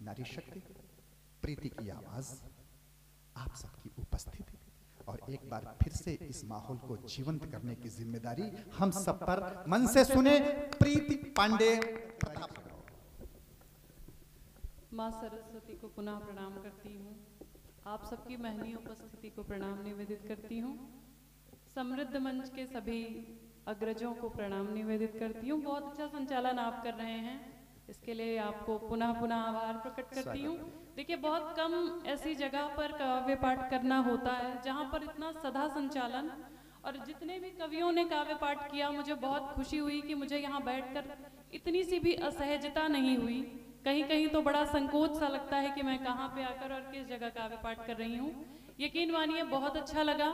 नारी शक्ति, प्रीति की आवाज, आप सबकी उपस्थिति और एक बार फिर से इस माहौल को जीवंत करने की जिम्मेदारी हम सब पर। मन से सुने प्रीति पांडे। माँ सरस्वती को पुनः प्रणाम करती हूँ। आप सबकी महनीय उपस्थिति को प्रणाम निवेदित करती हूँ। समृद्ध मंच के सभी अग्रजों को प्रणाम निवेदित करती हूँ। बहुत अच्छा संचालन आप कर रहे हैं, इसके लिए आपको पुनः पुनः आभार प्रकट करती हूँ। देखिए, बहुत कम ऐसी जगह पर काव्य पाठ करना होता है जहाँ पर इतना सदा संचालन, और जितने भी कवियों ने काव्य पाठ किया, मुझे बहुत खुशी हुई कि मुझे यहाँ बैठकर इतनी सी भी असहजता नहीं हुई। कहीं कहीं तो बड़ा संकोच सा लगता है कि मैं कहाँ पे आकर और किस जगह काव्य पाठ कर रही हूँ। यकीन मानिए बहुत अच्छा लगा।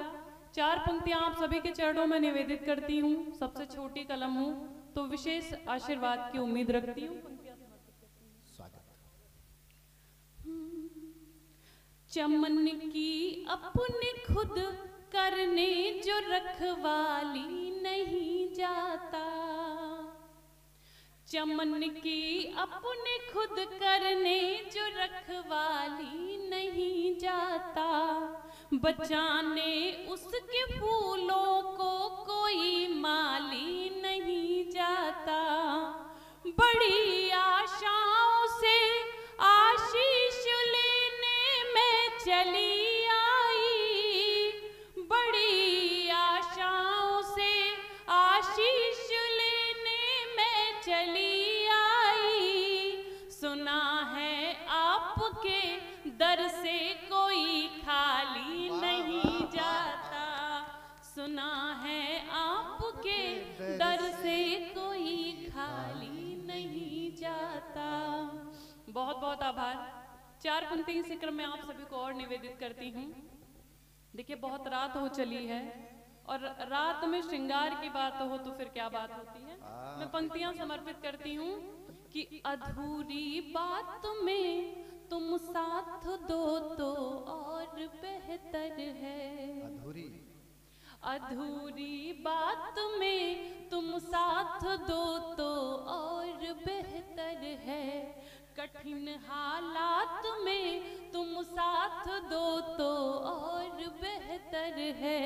4 पंक्तियाँ आप सभी के चरणों में निवेदित करती हूँ। सबसे छोटी कलम हूँ तो विशेष आशीर्वाद की उम्मीद रखती हूँ। चमन की अपने खुद करने जो रखवाली नहीं जाता, चमन की अपने खुद करने जो रखवाली नहीं जाता, बचाने उसके फूलों को कोई माली नहीं जाता। बड़ी आशाओं से आशीष लेने में चली आई, बड़ी आशाओं से आशीष लेने में चली आई। सुना है आपके दर से कोई खाली नहीं जाता, सुना है आपके दर से कोई खाली नहीं जाता। बहुत बहुत आभार। 4 पंक्ति इसी क्रम में आप सभी को और निवेदित करती हूँ। देखिए, बहुत रात हो चली है और रात में श्रृंगार की बात हो तो फिर क्या बात होती है। मैं पंक्तियां समर्पित करती हूँ कि अधूरी बात में तुम साथ दो तो और बेहतर है। अधूरी बात में तुम साथ दो तो और बेहतर है। कठिन हालात में तुम साथ दो तो और बेहतर है।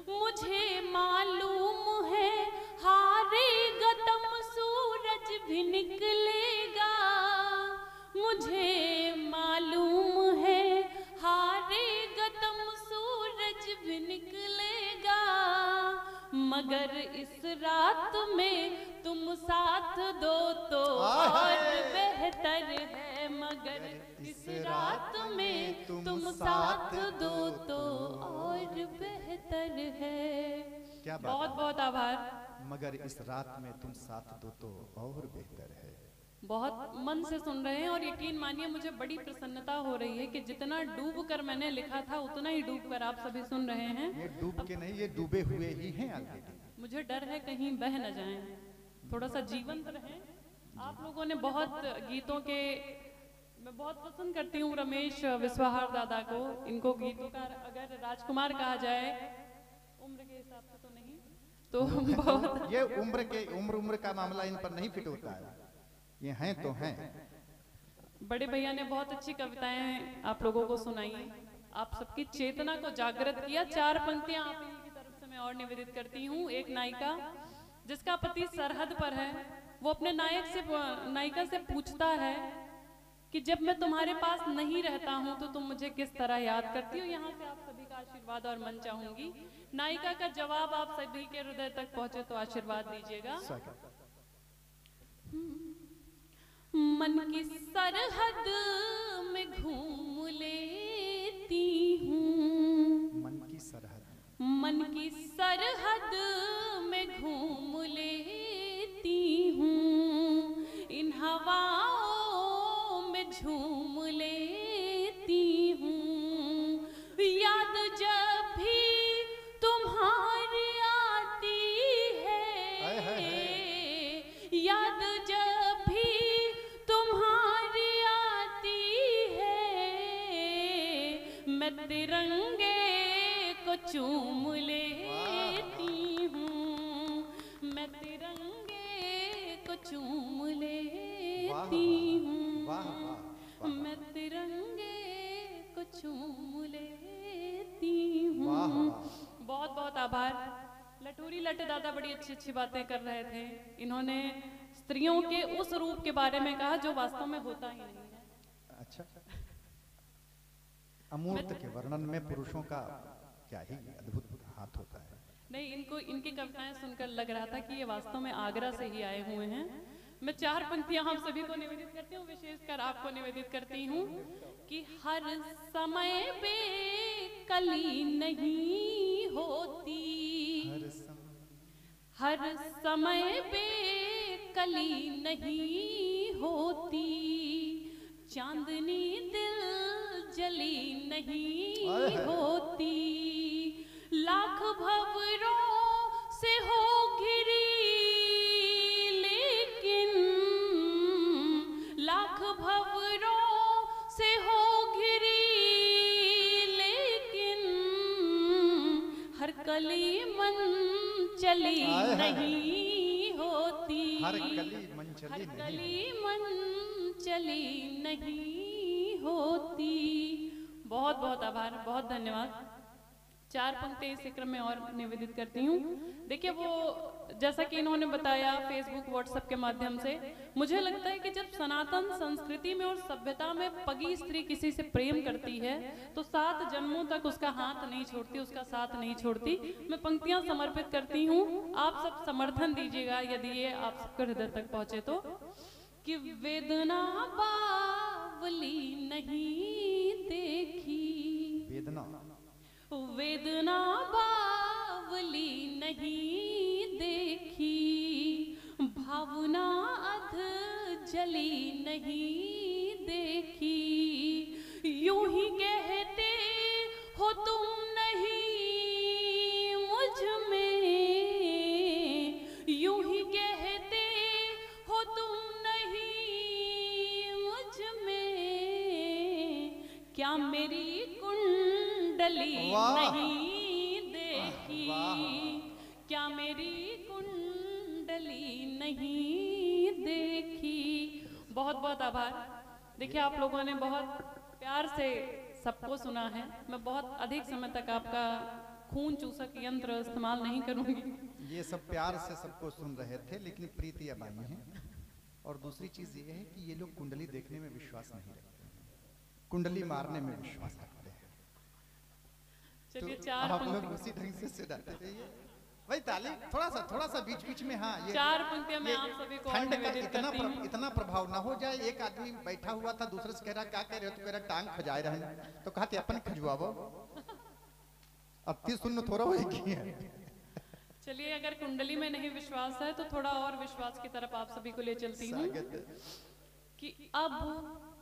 मुझे मालूम है हारेगा दम सूरज भी निकलेगा, मुझे मालूम है हारेगा दम सूरज भी निकलेगा। मगर इस रात में तुम साथ दो तो और बेहतर है, मगर इस रात में तुम साथ दो तो और बेहतर है। क्या बात। बहुत बहुत आभार। मगर इस रात में तुम साथ दो तो और बेहतर है। बहुत मन से सुन रहे हैं और यकीन मानिए मुझे बड़ी प्रसन्नता हो रही है कि जितना डूब कर मैंने लिखा था उतना ही डूब कर आप सभी सुन रहे हैं। ये डूब के नहीं, ये डूबे हुए ही हैं ऑलरेडी। मुझे डर है कहीं बह न जाएं, थोड़ा सा जीवंत रहें। आप लोगों ने बहुत गीतों के, मैं बहुत पसंद करती हूँ रमेश विश्वाहार दादा को। इनको गीतों का अगर राजकुमार कहा जाए, उम्र के हिसाब से तो नहीं तो बहुत ये उम्र का मामला इन पर नहीं फिट होता है, ये हैं तो हैं। बड़े भैया ने बहुत अच्छी कविताएं आप लोगों को सुनाई, आप सबकी चेतना को जागृत किया। 4 पंक्तियां आप की तरफ से मैं और निवेदित करती हूँ। एक नायिका जिसका पति सरहद पर है, वो अपने नायिका से पूछता है कि जब मैं तुम्हारे पास नहीं रहता हूँ तो तुम मुझे किस तरह याद करती हो। यहाँ से आप सभी का आशीर्वाद और मन चाहूंगी। नायिका का जवाब आप सभी के हृदय तक पहुंचे तो आशीर्वाद दीजिएगा। मन की सरहद में घूम लेती हूँ, मन की सरहद, मन की सरहद में घूम लेती हूँ, इन हवाओं में झूम लेती हूँ। याद जब भी तुम्हारी आती है, याद जब भी तुम्हारी आती है, मैं तिरंगे को चूम लेती हूँ, मैं तिरंगे को चूम लेती हूँ। चूम लेती हूँ। वाह बहुत बहुत आभार। लटूरी लटे दादा बड़ी अच्छी अच्छी बातें कर रहे थे। इन्होंने स्त्रियों के उस रूप के बारे में कहा जो वास्तव में होता ही नहीं है। अच्छा, अमूर्त के वर्णन में पुरुषों का क्या ही अद्भुत हाथ होता है। नहीं, इनको इनकी कविताएं सुनकर लग रहा था कि ये वास्तव में आगरा से ही आए हुए हैं। मैं 4 पंक्तियां हम सभी को निवेदित करती हूँ, विशेषकर आपको निवेदित करती हूँ कि हर समय बेकली नहीं होती, हर समय बेकली नहीं होती, चांदनी दिल जली नहीं होती, लाख भंवरों से हो घिरी लेकिन, लाख भंवरों से हो घिरी लेकिन, हर कली मन चली नहीं होती, हर कली मन चली हर नहीं, कली मन चली नहीं होती। बहुत बहुत आभार, बहुत धन्यवाद। 4 पंक्ति इसी क्रम में और निवेदित करती हूँ। देखिए, वो जैसा कि इन्होंने बताया फेसबुक व्हाट्सएप के माध्यम से, मुझे लगता है कि जब सनातन संस्कृति में और सभ्यता में पगी स्त्री किसी से प्रेम करती है तो 7 जन्मों तक उसका हाथ नहीं छोड़ती, उसका साथ नहीं छोड़ती। मैं पंक्तियां समर्पित करती हूँ, आप सब समर्थन दीजिएगा यदि ये आप सबके हृदय तक पहुंचे तो। कि वेदना बावली नहीं देखी, वेदना वेदना बावली नहीं देखी, भावना अध जली नहीं देखी, यूं ही कहते हो तुम नहीं मुझ में, यूं ही कहते हो तुम नहीं मुझ में, क्या मेरी कुंडली नहीं देखी, क्या मेरी कुंडली नहीं देखी। बहुत बहुत आभार। देखिए, आप लोगों ने बहुत प्यार से सबको सुना है। मैं बहुत अधिक समय तक आपका खून चूसक यंत्र इस्तेमाल नहीं करूंगी। ये सब प्यार से सबको सुन रहे थे, लेकिन प्रीति अब आई है। और दूसरी चीज ये है कि ये लोग कुंडली देखने में विश्वास नहीं रखते, कुंडली मारने में विश्वास रखते हैं। चलिए, तो 4 आप लोग पंक्ति, उसी ढंग से सुनाते रहिए। भाई ताली थोड़ा सा बीच बीच में। हाँ, ये 4 पंक्तियां मैं आप सभी को और ठंड का निवेदित करती हूँ। इतना प्रभाव ना हो जाए। एक आदमी बैठा हुआ था, दूसरे से कह रहा क्या कह रहे हो, तो कह रहा टांग खजाए रहे, तो कहते अपन खजुआवो। अब 30 शून्य थोड़ा होगी है। चलिए, अगर कुंडली में नहीं विश्वास है तो थोड़ा और विश्वास की तरफ आप सभी को ले चलती हूँ कि अब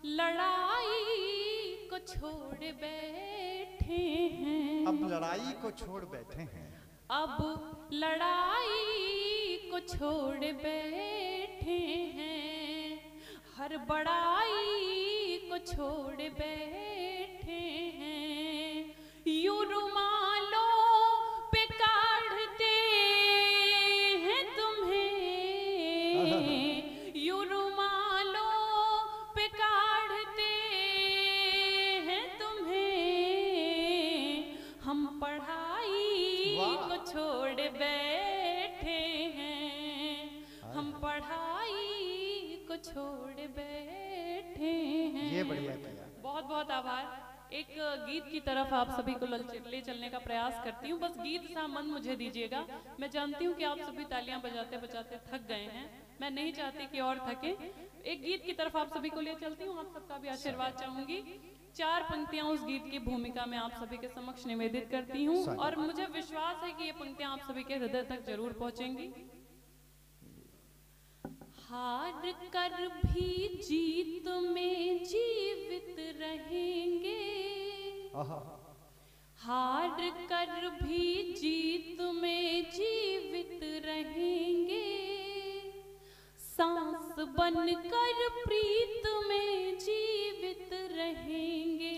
लड़ाई को छोड़ बैठे हैं, अब लड़ाई को छोड़ बैठे हैं, अब लड़ाई को छोड़ बैठे हैं, हर बड़ाई को छोड़ बैठे हैं, यूं रुमालों पे काढ़ते हैं तुम्हें, यूं रुमालों पे काढ़ते हैं तुम्हें, हम पढ़ाई को छोड़ बैठे हैं, हम पढ़ाई को छोड़ बैठे हैं। ये बढ़िया किया। बहुत बहुत आभार। एक गीत की तरफ आप सभी को ले चलने का प्रयास करती हूँ। बस गीत सा मन मुझे दीजिएगा। मैं जानती हूँ कि आप सभी तालियां बजाते बजाते थक गए हैं, मैं नहीं चाहती कि और थके। एक गीत की तरफ आप सभी को ले चलती हूँ, आप सबका भी आशीर्वाद चाहूंगी। 4 पंक्तियां उस गीत की भूमिका में आप सभी के समक्ष निवेदित करती हूँ और मुझे विश्वास है कि ये पंक्तियां आप सभी के हृदय तक जरूर पहुंचेंगी। हार कर भी जीत में जीवित रहेंगे, हार कर भी जीत में जीवित रहेंगे, सांस बनकर प्रीत में जीवित रहेंगे,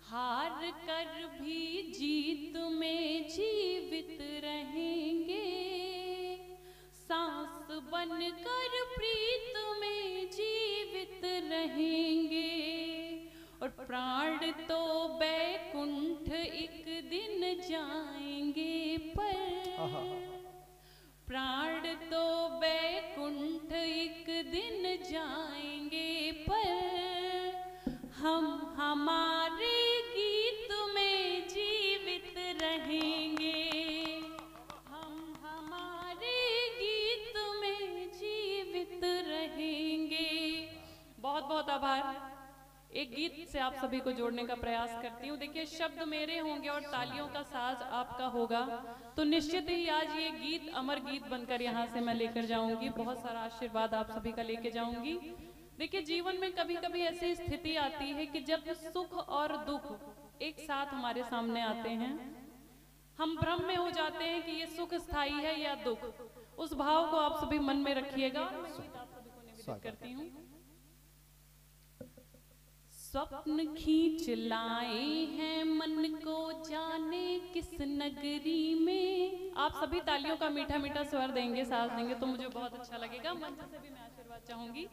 हार कर भी जीत में जीवित रहेंगे, सांस बनकर प्रीत में जीवित रहेंगे और प्राण तो बैकुंठ एक दिन जाएंगे पर, प्राण तो बैकुंठ एक दिन जाएंगे पर, हम हमारे गीत में जीवित रहेंगे, हम हमारे गीत में जीवित रहेंगे। बहुत बहुत आभार। एक गीत से आप सभी को जोड़ने का प्रयास करती हूँ। देखिए, शब्द मेरे होंगे और तालियों का साज आपका होगा, तो निश्चित ही आज ये गीत अमर गीत बनकर यहाँ से मैं लेकर जाऊंगी। बहुत सारा आशीर्वाद आप सभी का लेके जाऊंगी। देखिए, जीवन में कभी कभी ऐसी स्थिति आती है कि जब सुख और दुख एक साथ हमारे सामने आते हैं, हम भ्रम में हो जाते हैं कि ये सुख स्थायी है या दुख। उस भाव को आप सभी मन में रखिएगा। मैं गीत आप सभी को निवेदित करती हूँ। स्वप्न खींच लाए हैं मन को जाने किस नगरी में। आप सभी तालियों का मीठा मीठा स्वर देंगे, साथ देंगे तो मुझे बहुत अच्छा लगेगा। मंच से भी मैं आशीर्वाद चाहूंगी।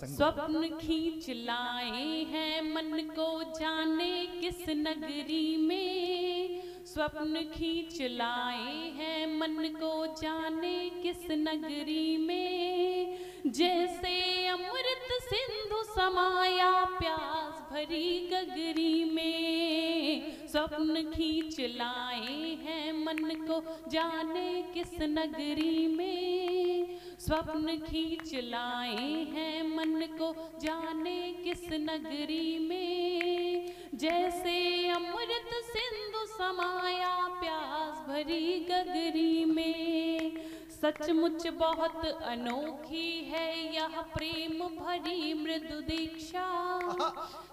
स्वप्न खींच लाए हैं मन को जाने किस नगरी में, स्वप्न खींच लाए हैं मन को जाने किस नगरी में, जैसे अमृत सिंधु समाया प्यास भरी गगरी में। स्वप्न खींच लाए हैं मन को जाने किस नगरी में, स्वप्न खींच लाए हैं मन को जाने किस नगरी में, जैसे अमृत सिंधु समाया प्यास भरी गगरी में। सचमुच बहुत अनोखी है यह प्रेम भरी मृदु दीक्षा,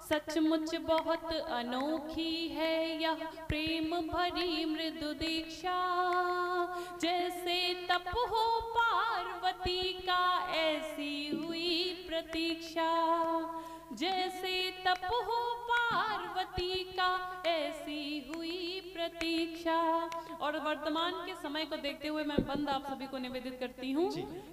सचमुच बहुत अनोखी है यह प्रेम भरी मृदु दीक्षा, जैसे तप हो पार्वती का ऐसी हुई प्रतीक्षा, जैसे तप हो पार्वती का ऐसी हुई प्रतीक्षा। और वर्तमान के समय को देखते हुए मैं बंद आप सभी को निवेदित करती हूँ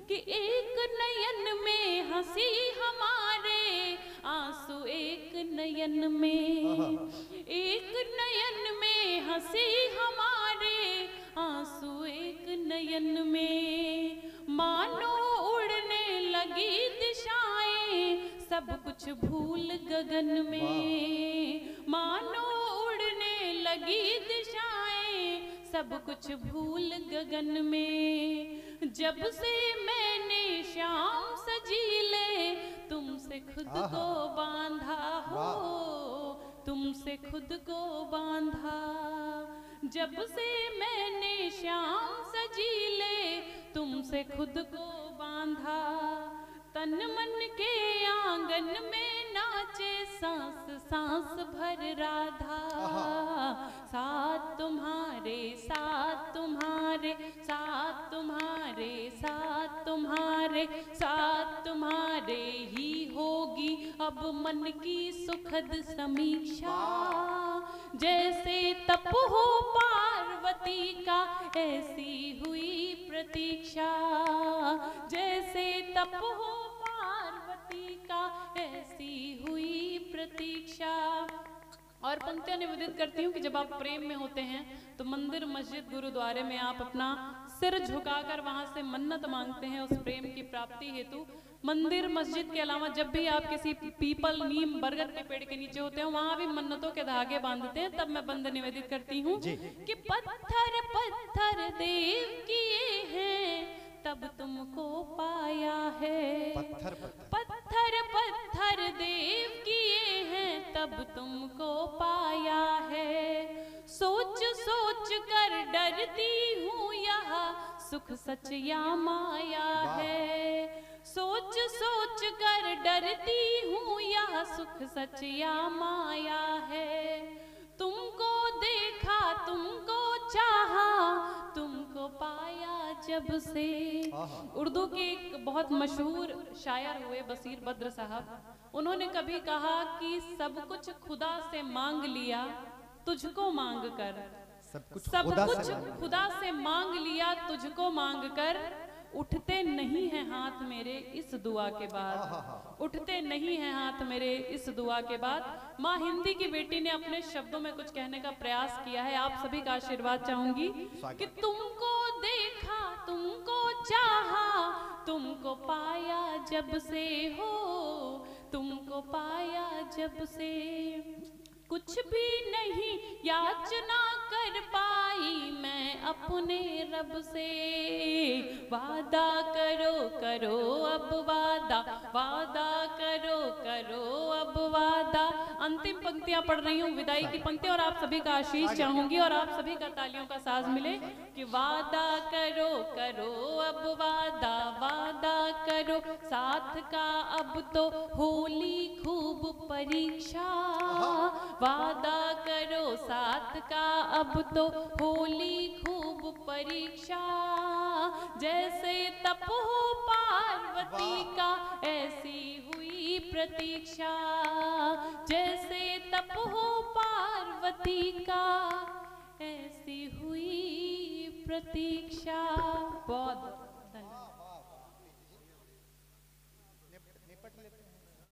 कि एक नयन में हंसी हमारे, आंसू एक नयन में, एक नयन में हंसी हमारे, आंसू एक नयन में, मानो उड़ने लगी दिशाएं सब कुछ भूल गगन में, मानो उड़ने लगी दिशाएं सब कुछ भूल गगन में। जब से मैंने शाम सजीले तुमसे खुद को बांधा हो, तुमसे खुद को बांधा, जब से मैंने शाम सजीले तुमसे खुद को बांधा, तन मन के आंगन में नाचे सांस सांस भर राधा, साथ तुम्हारे साथ तुम्हारे साथ तुम्हारे साथ तुम्हारे साथ तुम्हारे ही होगी अब मन की सुखद समीक्षा, जैसे तप हो पार्वती का ऐसी हुई प्रतीक्षा, जैसे तप हो पार्वती का ऐसी हुई प्रतीक्षा। और पंक्तियां निवेदित करती हूँ कि जब आप प्रेम में होते हैं तो मंदिर मस्जिद गुरुद्वारे में आप अपना सिर झुकाकर वहां से मन्नत मांगते हैं उस प्रेम की प्राप्ति हेतु। मंदिर मस्जिद के अलावा जब भी आप किसी पीपल नीम बरगद के पेड़ के नीचे होते हैं वहां भी मन्नतों के धागे बांधते हैं। तब मैं बंद निवेदित करती हूँ कि पत्थर पत्थर देव किए हैं तब तुमको पाया है, पत्थर पत्थर पत्थर देव किए हैं तब तुमको पाया है, सोच सोच कर डरती हूँ यह सुख सच या माया है, सोच सोच कर डरती हूँ यह सुख सच या माया है, तुमको देखा तुमको चाहा तुमको पाया जब से। उर्दू के एक बहुत मशहूर शायर हुए बसीर बद्र साहब, उन्होंने कभी कहा कि सब कुछ खुदा से मांग लिया तुझको मांग कर, सब कुछ खुदा से मांग लिया तुझको मांग कर, उठते नहीं हैं हाथ मेरे इस दुआ के बाद, उठते नहीं हैं हाथ मेरे इस दुआ के बाद। माँ हिंदी की बेटी ने अपने शब्दों में कुछ कहने का प्रयास किया है। आप सभी का आशीर्वाद चाहूंगी कि तुमको देखा, तुमको चाहा, तुमको पाया जब से हो, तुमको पाया जब से, कुछ भी नहीं याचना कर पाई मैं अपने रब से। वादा करो करो अब वादा, वादा करो करो अब वादा। अंतिम पंक्तियां पढ़ रही हूँ, विदाई की पंक्ति, और आप सभी का आशीष चाहूंगी और आप सभी का तालियों का साज मिले कि वादा करो करो अब वादा, वादा करो साथ का अब तो होली खूब परीक्षा। वादा करो साथ का अब तो होली खूब परीक्षा। जैसे तप हो पार्वती का ऐसी हुई प्रतीक्षा, जैसे तप हो पार्वती का ऐसी हुई प्रतीक्षा। बहुत